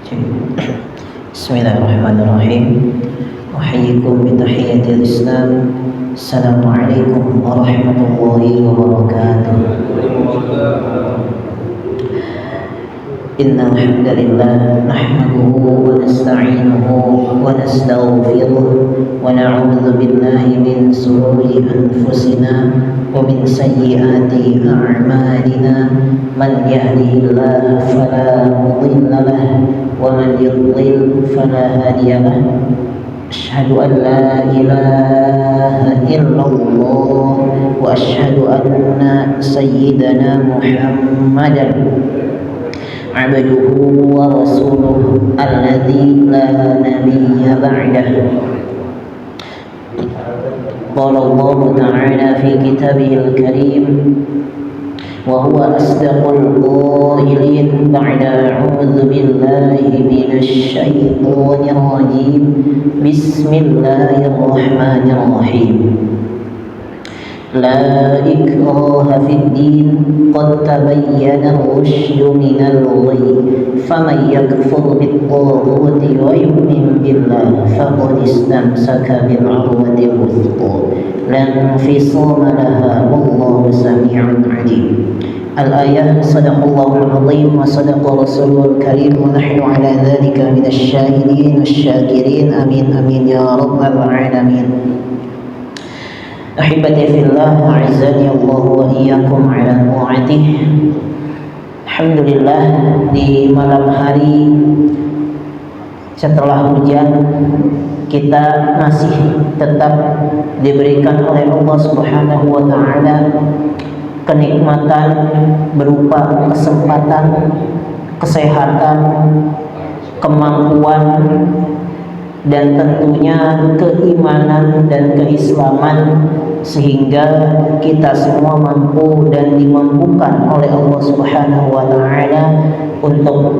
Bismillahirrahmanirrahim. Uhayyikum bitahiyyatil Islam. Assalamualaikum warahmatullahi wabarakatuh. Innal hamdalillah nahmaduhu wa nasta'inuhu wa nastaghfiruh wa na'udzu billahi min shururi anfusina wa min sayyiati a'malina. Man yahdihillahu fala mudilla lahu wa man yudlil fala hadiya lahu. Asyhadu an la ilaha illallah wa asyhadu anna sayyidana Muhammadan abduhu wa rasuluh alladzi la nabiyya ba'dahu. Qala Allah ta'ala fi kitabihil karim wa huwa asdaqul qailin ba'da a'udzu billahi minasy syaithanir rajim. Bismillahirrahmanirrahim. La ikraha fid din qad tabayyana ar-rusydu minal ghayy faman yakfur bit-taghuti wa yu'min billah faqad istamsaka bil 'urwatil wuthqa la infisama laha wallahu samii'un 'aliim. Al-ayah. Sadaqallahul 'azim wa sadaqa rasulul karim wa nahnu 'ala dzalika minasy syahidin wasyakirin. Amin amin ya rabbal 'alamin. Ahibati fillah, a'azzani Allah wa iyyakum ala ta'atih. Alhamdulillah, di malam hari setelah hujan kita masih tetap diberikan oleh Allah Subhanahu wa taala kenikmatan berupa kesempatan, kesehatan, kemampuan, dan tentunya keimanan dan keislaman, sehingga kita semua mampu dan dimampukan oleh Allah Subhanahu wa taala untuk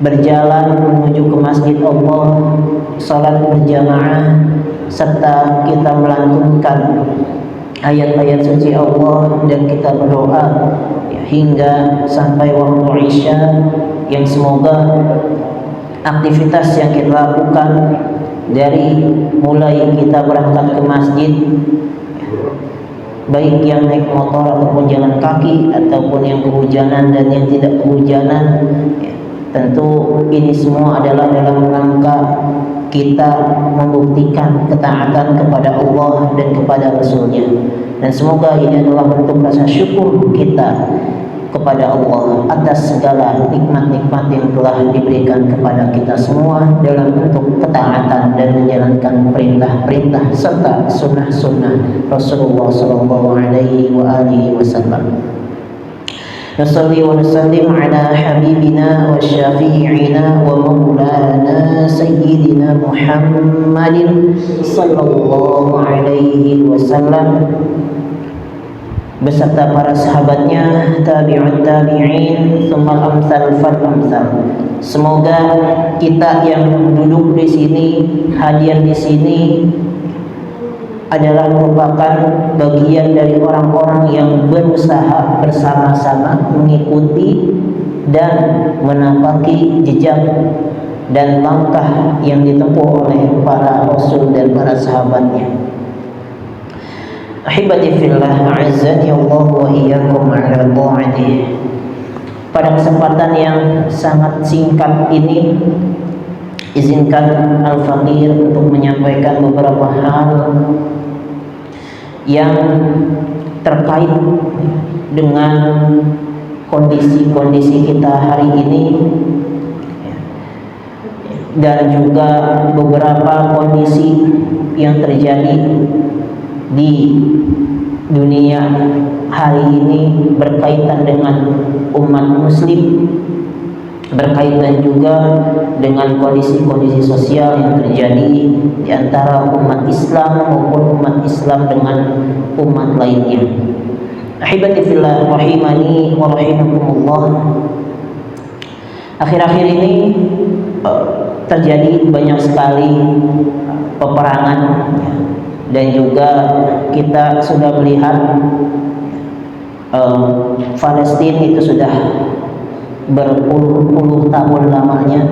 berjalan menuju ke masjid Allah, salat berjamaah, serta kita melantunkan ayat-ayat suci Allah dan kita berdoa hingga sampai waktu Isya, yang semoga aktivitas yang kita lakukan dari mulai kita berangkat ke masjid, baik yang naik motor ataupun jalan kaki ataupun yang kehujanan dan yang tidak kehujanan, tentu ini semua adalah dalam rangka kita membuktikan ketaatan kepada Allah dan kepada Rasulnya. Dan semoga ini adalah bentuk rasa syukur kita kepada Allah atas segala nikmat-nikmat yang telah diberikan kepada kita semua dalam bentuk ketaatan dan menjalankan perintah-perintah serta sunnah-sunnah Rasulullah sallallahu alaihi wa alihi wasallam. Nusalli wa nusallim ala habibina wa syafi'ina wa maulana sayyidina Muhammadin sallallahu alaihi wasallam beserta para sahabatnya, tabi'ut tabi'in, tsummal amsal fal amsal. Semoga kita yang duduk di sini, hadir di sini adalah merupakan bagian dari orang-orang yang berusaha bersama-sama mengikuti dan menapaki jejak dan langkah yang ditempuh oleh para rasul dan para sahabatnya. Ahibati fillah, a'azzani Allah wa iyyakum ala ta'atih. Pada kesempatan yang sangat singkat ini, izinkan Al-Faqir untuk menyampaikan beberapa hal yang terkait dengan kondisi-kondisi kita hari ini dan juga beberapa kondisi yang terjadi di dunia hari ini berkaitan dengan umat muslim, berkaitan juga dengan kondisi-kondisi sosial yang terjadi di antara umat Islam maupun umat Islam dengan umat lainnya. Ahibati fillah rahimani wa rahimakumullah. Akhir-akhir ini terjadi banyak sekali peperangan, dan juga kita sudah melihat Palestina itu sudah berpuluh-puluh tahun lamanya,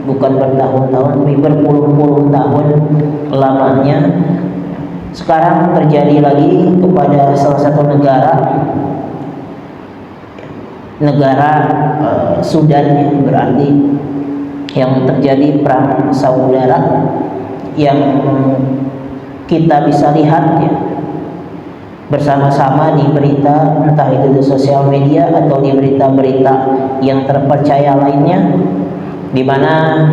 bukan bertahun-tahun tapi berpuluh-puluh tahun lamanya. Sekarang terjadi lagi kepada salah satu negara Sudan ya, berarti yang terjadi perang saudara yang kita bisa lihat ya, bersama-sama di berita, entah itu di sosial media atau di berita-berita yang terpercaya lainnya, di mana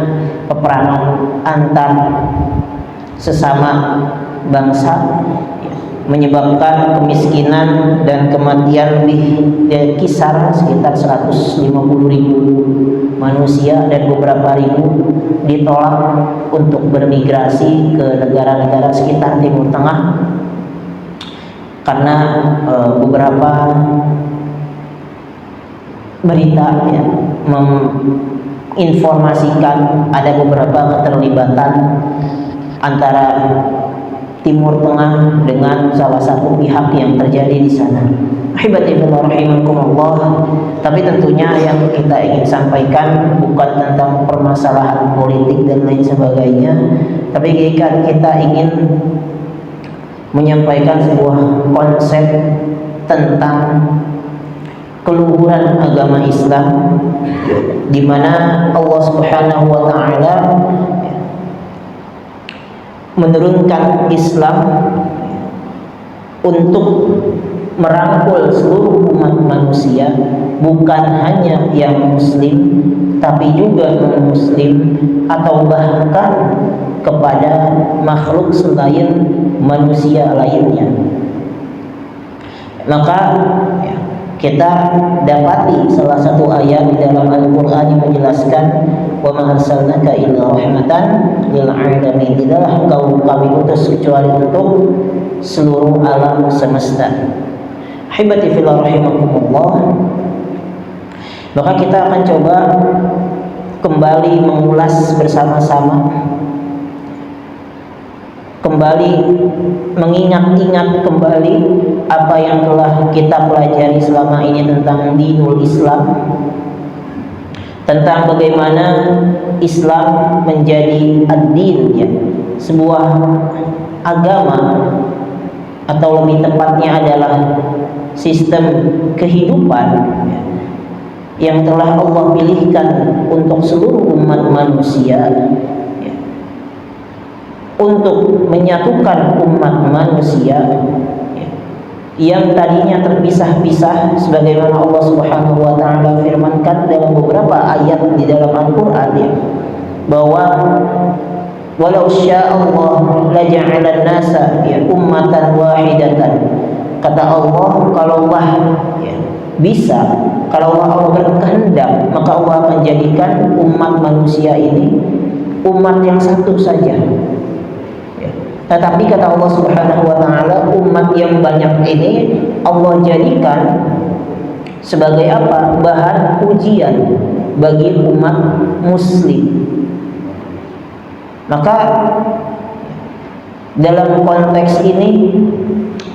peperangan antar sesama bangsa menyebabkan kemiskinan dan kematian di kisaran sekitar 150.000 manusia, dan beberapa ribu ditolak untuk bermigrasi ke negara-negara sekitar Timur Tengah karena beberapa berita ya, menginformasikan ada beberapa keterlibatan antara Timur Tengah dengan salah satu pihak yang terjadi di sana. Ahibati fillah rahimakumullah. Tapi tentunya yang kita ingin sampaikan bukan tentang permasalahan politik dan lain sebagainya, tapi jika kita ingin menyampaikan sebuah konsep tentang keluhuran agama Islam, di mana Allah Subhanahu wa taala menurunkan Islam untuk merangkul seluruh umat manusia, bukan hanya yang muslim tapi juga non-muslim atau bahkan kepada makhluk selain manusia lainnya. Maka kita dapati salah satu ayat di dalam Al-Quran yang menjelaskan, wa ma arsalnaka illa rahmatan lil alamin, tidaklah engkau kami utus kecuali untuk seluruh alam semesta. Ahibati fillah rahimakumullah. Maka kita akan coba kembali mengulas bersama-sama, kembali mengingat-ingat kembali apa yang telah kita pelajari selama ini tentang dinul Islam, tentang bagaimana Islam menjadi ad-din ya, sebuah agama, atau lebih tepatnya adalah sistem kehidupan ya, yang telah Allah pilihkan untuk seluruh umat manusia ya, untuk menyatukan umat manusia ya, yang tadinya terpisah-pisah, sebagaimana Allah Subhanahu wa taala firmankan dalam beberapa ayat di dalam Al-Qur'an ya, bahwa walau sya'allah laja'alan nasa ya ummatan wahidatan. Kata Allah, kalau Allah ya, bisa, kalau Allah berkehendak, maka Allah akan jadikan umat manusia ini umat yang satu saja ya. Tetapi kata Allah Subhanahu wa taala, umat yang banyak ini Allah jadikan sebagai apa? Bahan ujian bagi umat muslim. Maka dalam konteks ini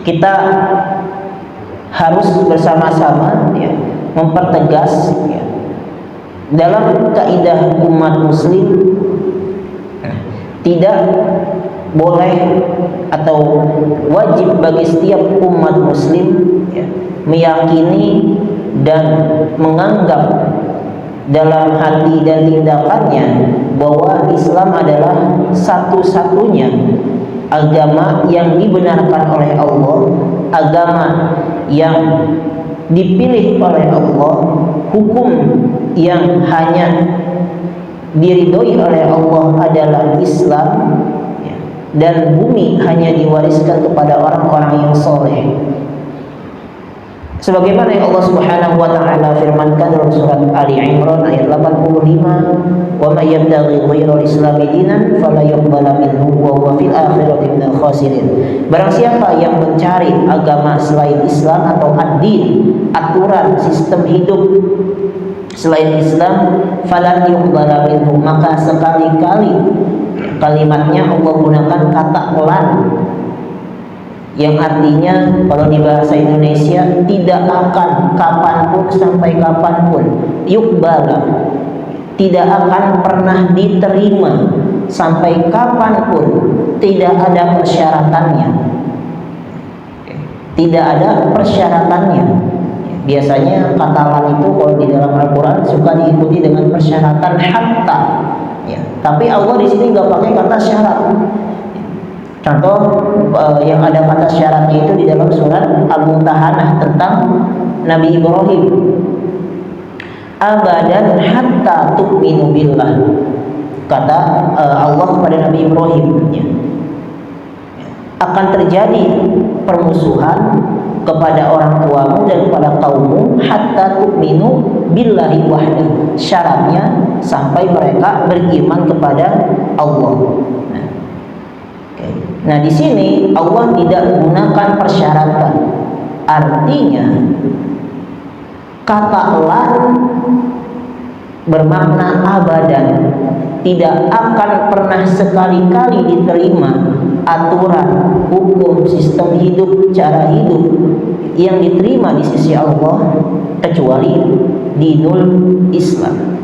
kita harus bersama-sama ya, mempertegas ya, dalam kaidah umat muslim tidak boleh atau wajib bagi setiap umat muslim ya, meyakini dan menganggap dalam hati dan tindakannya bahwa Islam adalah satu-satunya agama yang dibenarkan oleh Allah, agama yang dipilih oleh Allah, hukum yang hanya diridhoi oleh Allah adalah Islam, dan bumi hanya diwariskan kepada orang-orang yang soleh. Sebagaimana yang Allah Subhanahu wa taala firmankan dalam surat Ali Imran ayat 85, "Wa may yabtaghi ghairal islami dinan fala yuqbala minhu wa huwa fil akhirati minal khasirin." Barang siapa yang mencari agama selain Islam atau ad-din, aturan sistem hidup selain Islam, fala yuqbala minhu, maka sekali-kali kalimatnya Allah gunakan kata lan. yang artinya kalau di bahasa Indonesia tidak akan kapanpun sampai kapanpun yukbala, tidak akan pernah diterima sampai kapanpun, tidak ada persyaratannya, tidak ada persyaratannya. Biasanya kata lam itu kalau di dalam Al-Quran suka diikuti dengan persyaratan hatta, ya. Tapi Allah di sini nggak pakai kata syarat. Contoh yang ada kata syaratnya itu di dalam surat Al-Mumtahanah tentang Nabi Ibrahim. Abadan hatta tu'minu billah, kata Allah kepada Nabi Ibrahim, ya. Akan terjadi permusuhan kepada orang tuamu dan kepada kaummu hatta tu'minu billahi wahdahu. Syaratnya sampai mereka beriman kepada Allah. Nah, di sini Allah tidak menggunakan persyaratan. Artinya kata lan bermakna abadan, tidak akan pernah sekali-kali diterima aturan, hukum, sistem hidup, cara hidup yang diterima di sisi Allah kecuali dinul Islam.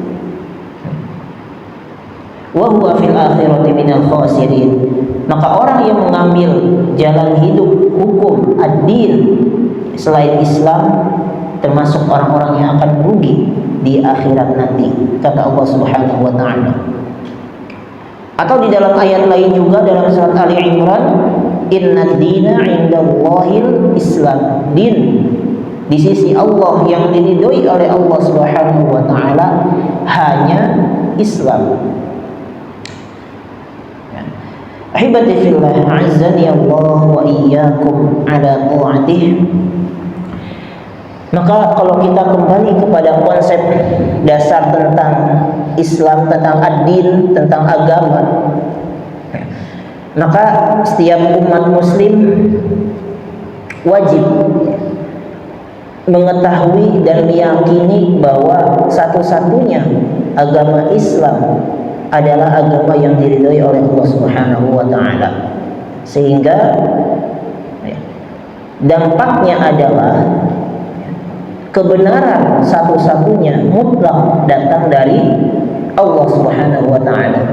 Wa huwa fil akhirati minal khasirin. Maka orang yang mengambil jalan hidup hukum ad-din selain Islam termasuk orang-orang yang akan rugi di akhirat nanti, kata Allah Subhanahu wa taala. Atau di dalam ayat lain juga dalam surat Ali Imran, innad dina 'indallahil Islam. Din di sisi Allah yang diridhoi oleh Allah Subhanahu wa taala hanya Islam. Ahibati fillah, azzani Allah wa iyyakum ala ta'atih. Maka kalau kita kembali kepada konsep dasar tentang Islam, tentang ad-din, tentang agama, maka setiap umat muslim wajib mengetahui dan meyakini bahwa satu-satunya agama Islam adalah agama yang diridhoi oleh Allah Subhanahu wa taala. Sehingga dampaknya adalah kebenaran satu-satunya mutlak datang dari Allah Subhanahu wa taala.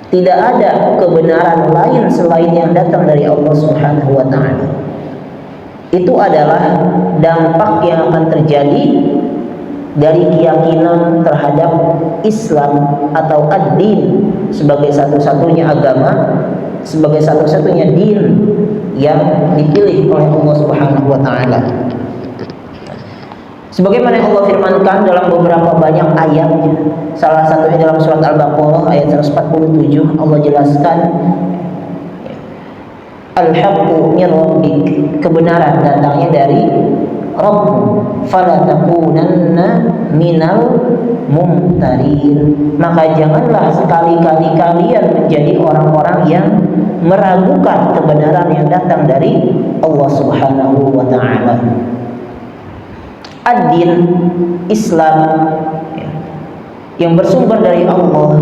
Tidak ada kebenaran lain selain yang datang dari Allah Subhanahu wa taala. Itu adalah dampak yang akan terjadi dari keyakinan terhadap Islam atau ad-din sebagai satu-satunya agama, sebagai satu-satunya din yang dipilih oleh Allah Subhanahu wa taala. Sebagaimana yang Allah firmankan dalam beberapa banyak ayatnya, salah satunya dalam surat Al-Baqarah ayat 147, Allah jelaskan al-haqqu min rabbik, kebenaran datangnya dari Rabb, fala takunanna minal mumtarin. Maka janganlah sekali-kali kalian menjadi orang-orang yang meragukan kebenaran yang datang dari Allah Subhanahu wa taala. Ad-din Islam yang bersumber dari Allah,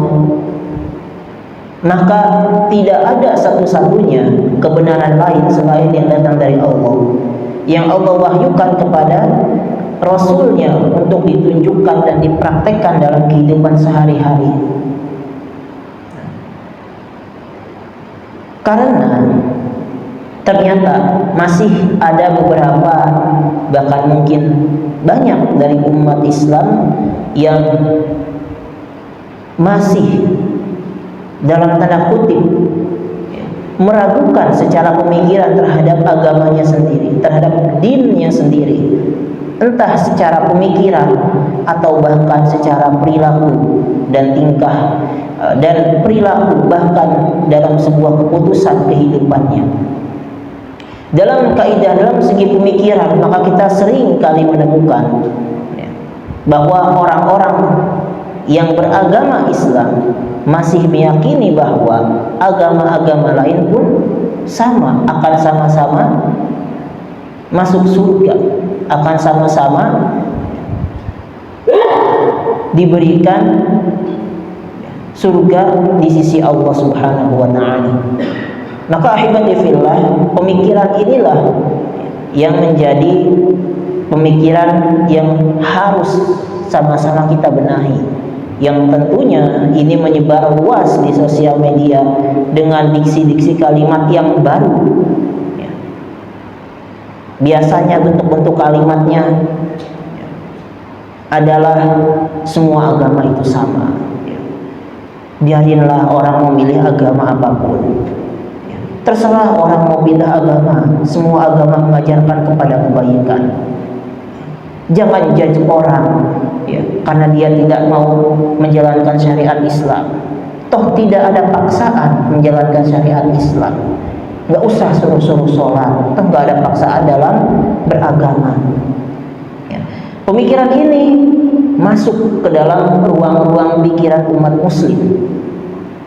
maka tidak ada satu-satunya kebenaran lain selain yang datang dari Allah, yang Allah wahyukan kepada Rasulnya untuk ditunjukkan dan dipraktekkan dalam kehidupan sehari-hari. Karena ternyata masih ada beberapa, bahkan mungkin banyak dari umat Islam yang masih dalam tanda kutip meragukan secara pemikiran terhadap agamanya sendiri, terhadap dinnya sendiri, entah secara pemikiran atau bahkan secara perilaku dan tingkah dan perilaku, bahkan dalam sebuah keputusan kehidupannya. Dalam kaidah, dalam segi pemikiran, maka kita sering kali menemukan bahwa orang-orang yang beragama Islam masih meyakini bahwa agama-agama lain pun sama, akan sama-sama masuk surga, akan sama-sama diberikan surga di sisi Allah Subhanahu wa taala. Maka ahibati fillah, pemikiran inilah yang menjadi pemikiran yang harus sama-sama kita benahi, yang tentunya ini menyebar luas di sosial media dengan diksi-diksi kalimat yang baru. Biasanya bentuk-bentuk kalimatnya adalah semua agama itu sama. Biarinlah orang memilih agama apapun. Terserah orang mau pindah agama, semua agama mengajarkan kepada kebaikan. Jangan judge orang karena dia tidak mau menjalankan syariat Islam. Toh tidak ada paksaan menjalankan syariat Islam. Nggak usah suruh-suruh sholat, toh nggak ada paksaan dalam beragama. Pemikiran ini masuk ke dalam ruang-ruang pikiran umat muslim,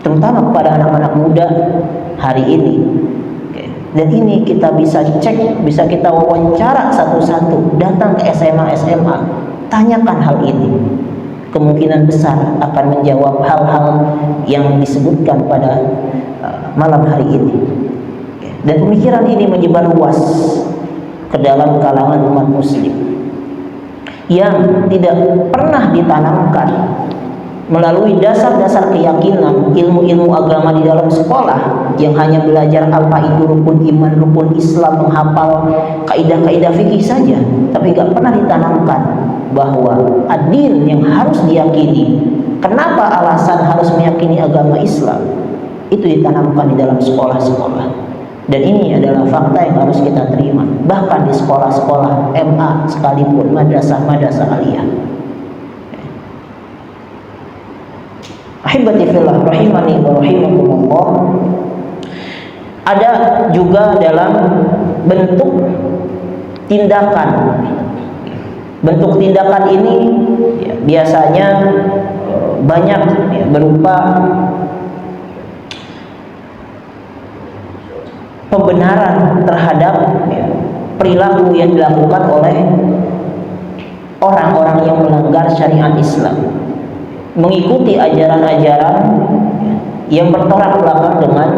terutama kepada anak-anak muda hari ini. Dan ini kita bisa cek, bisa kita wawancara satu-satu, datang ke SMA, tanyakan hal ini. Kemungkinan besar akan menjawab hal-hal yang disebutkan pada malam hari ini. Dan pemikiran ini menyebar luas ke dalam kalangan umat muslim yang tidak pernah ditanamkan melalui dasar-dasar keyakinan, ilmu-ilmu agama di dalam sekolah, yang hanya belajar apa itu rukun iman, rukun Islam, menghafal kaidah-kaidah fikih saja, tapi nggak pernah ditanamkan bahwa ad-din yang harus diyakini, kenapa alasan harus meyakini agama Islam, itu ditanamkan di dalam sekolah-sekolah. Dan ini adalah fakta yang harus kita terima, bahkan di sekolah-sekolah MA sekalipun, madrasah-madrasah aliyah. Ahibati fillah rahimani wa rahimakumullah, ada juga dalam bentuk tindakan. Bentuk tindakan ini biasanya banyak berupa pembenaran terhadap perilaku yang dilakukan oleh orang-orang yang melanggar syariat Islam, mengikuti ajaran-ajaran yang bertolak belakang dengan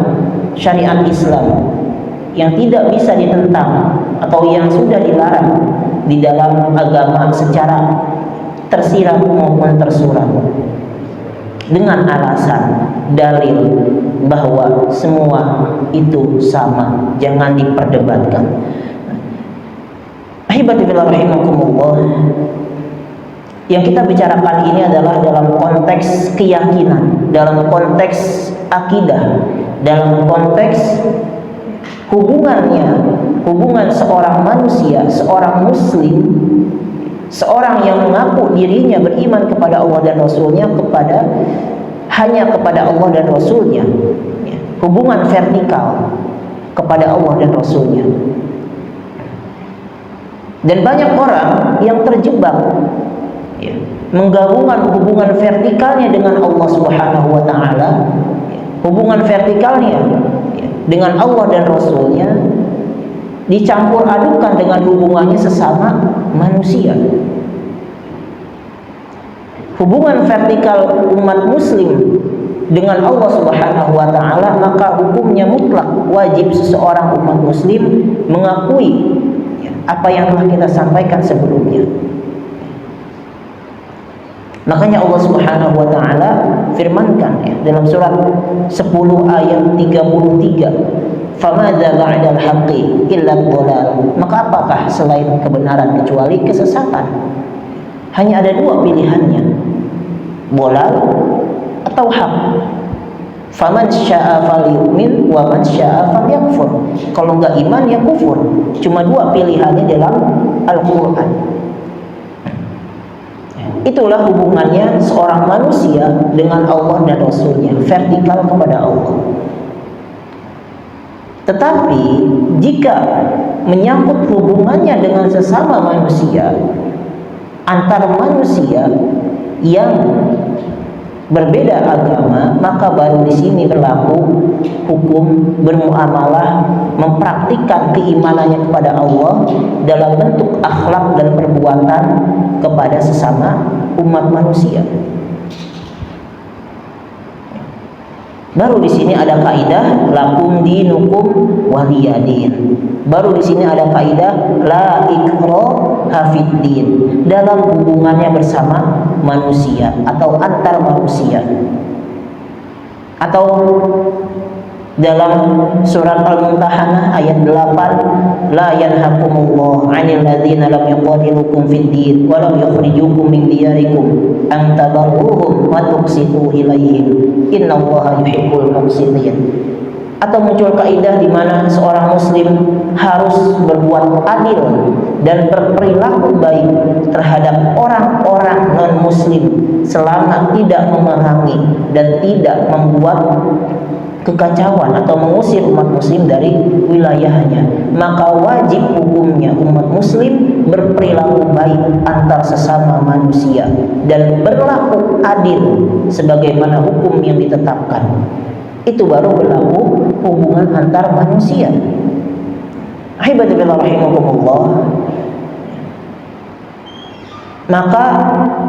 syariat Islam, yang tidak bisa ditentang atau yang sudah dilarang di dalam agama secara tersirat maupun tersurat, dengan alasan dalil bahwa semua itu sama, jangan diperdebatkan. Ahibati fillah rahimakumullah, yang kita bicarakan ini adalah dalam konteks keyakinan, dalam konteks akidah, dalam konteks hubungan seorang manusia, seorang muslim, seorang yang mengaku dirinya beriman kepada Allah dan Rasulnya, hanya kepada Allah dan Rasulnya, hubungan vertikal kepada Allah dan Rasulnya. Dan banyak orang yang terjebak menggabungkan hubungan vertikalnya dengan Allah Subhanahu wa ta'ala, hubungan vertikalnya dengan Allah dan Rasulnya, dicampur adukan dengan hubungannya sesama manusia. Hubungan vertikal umat muslim dengan Allah Subhanahu wa ta'ala, maka hukumnya mutlak wajib seseorang umat muslim mengakui apa yang telah kita sampaikan sebelumnya. Makanya Allah Subhanahu wa ta'ala firmankan dalam surat 10 ayat 33, "Famadza ba'dal haqqi illa dhalal." Maka apakah selain kebenaran kecuali kesesatan? Hanya ada dua pilihannya, dhalal atau hak. Faman syaa falyu'min wa man syaa falyakfur. Kalau enggak iman ya kufur. Cuma dua pilihannya dalam Al-Qur'an. Itulah hubungannya seorang manusia dengan Allah dan Rasulnya, vertikal kepada Allah. Tetapi jika menyangkut hubungannya dengan sesama manusia, antar manusia yang berbeda agama, maka baru di sini berlaku hukum bermuamalah, mempraktikkan keimanannya kepada Allah dalam bentuk akhlak dan perbuatan kepada sesama umat manusia. Baru di sini ada kaidah lakum dinukum waliyadin. Baru di sini ada kaidah la ikraha fiddin dalam hubungannya bersama manusia atau antar manusia. Atau dalam surat Al-Mumtahanah ayat 8, la yanhakumullah 'anil ladzina lam yuqatilukum fid din wa lam yukhrijukum min diyarikum an tabarruhum wa tuqsitu ilaihim innallaha yuhibbul muqsitin. Atau muncul kaidah di mana seorang muslim harus berbuat adil dan berperilaku baik terhadap orang-orang non-muslim selama tidak memerangi dan tidak membuat kekacauan atau mengusir umat muslim dari wilayahnya. Maka wajib hukumnya umat muslim berperilaku baik antar sesama manusia dan berlaku adil sebagaimana hukum yang ditetapkan. Itu baru berlaku hubungan antar manusia. Ahibadillah rahimakumullah. Maka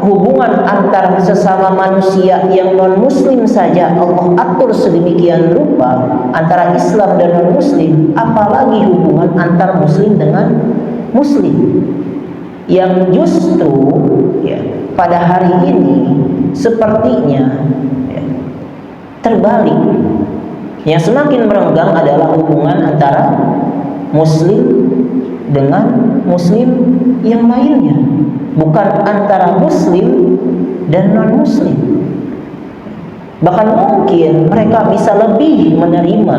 hubungan antar sesama manusia yang non muslim saja Allah atur sedemikian rupa antara Islam dan non muslim, apalagi hubungan antar muslim dengan muslim yang justru ya, pada hari ini sepertinya ya, terbalik. Yang semakin merenggang adalah hubungan antara muslim dengan muslim yang lainnya, bukan antara muslim dan non muslim. Bahkan mungkin mereka bisa lebih menerima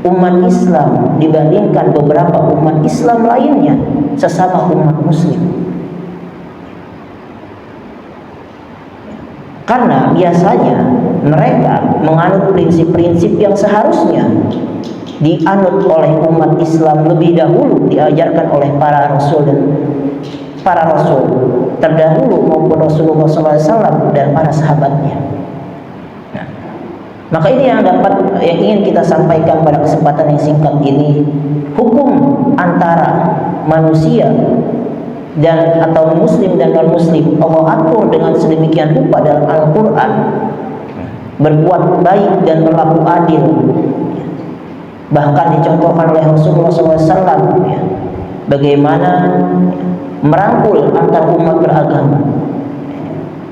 umat Islam dibandingkan beberapa umat Islam lainnya sesama umat muslim. Karena biasanya mereka menganut prinsip-prinsip yang seharusnya dianut oleh umat Islam lebih dahulu, diajarkan oleh para rasul terdahulu maupun Rasulullah SAW dan para sahabatnya. Nah, maka ini yang ingin kita sampaikan pada kesempatan yang singkat ini. Hukum antara manusia dan atau muslim dan non muslim Allah atur dengan sedemikian rupa dalam Al-Quran. Berbuat baik dan berlaku adil, bahkan dicontohkan oleh Rasulullah SAW ya, bagaimana merangkul antar umat beragama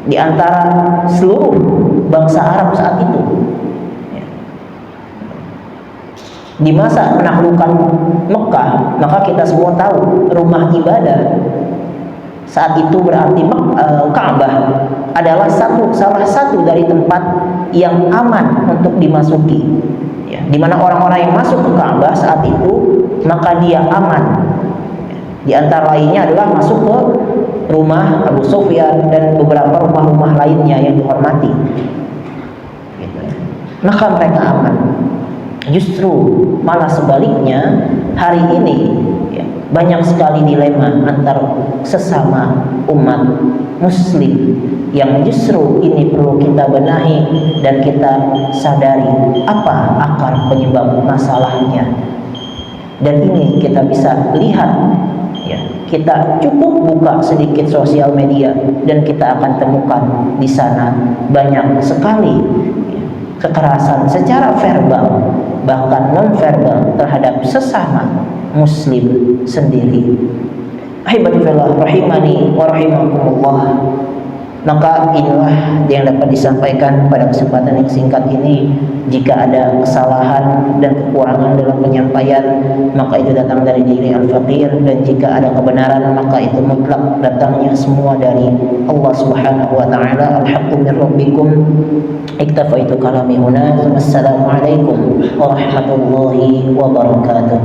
di antara seluruh bangsa Arab saat itu. Di masa penaklukan Mekah, maka kita semua tahu rumah ibadah saat itu berarti Ka'bah adalah salah satu dari tempat yang aman untuk dimasuki. Ya, di mana orang-orang yang masuk ke Ka'bah saat itu maka dia aman. Di antara lainnya adalah masuk ke rumah Abu Sufyan dan beberapa rumah-rumah lainnya yang dihormati. Gitu. Maka mereka aman. Justru malah sebaliknya hari ini ya, banyak sekali dilema antar sesama umat muslim yang justru ini perlu kita benahi dan kita sadari apa akar penyebab masalahnya. Dan ini kita bisa lihat ya, kita cukup buka sedikit sosial media dan kita akan temukan di sana banyak sekali ya, kekerasan secara verbal bahkan non-verbal terhadap sesama muslim sendiri. Ahibadillah rahimani wa rahimakumullah. Maka inilah yang dapat disampaikan pada kesempatan yang singkat ini. Jika ada kesalahan dan kekurangan dalam penyampaian, maka itu datang dari diri al-faqir, dan jika ada kebenaran maka itu mutlak datangnya semua dari Allah Subhanahu wa taala. Al-haqqu min rabbikum. Iktafaitu kalami huna. Wassalamualaikum warahmatullahi wabarakatuh.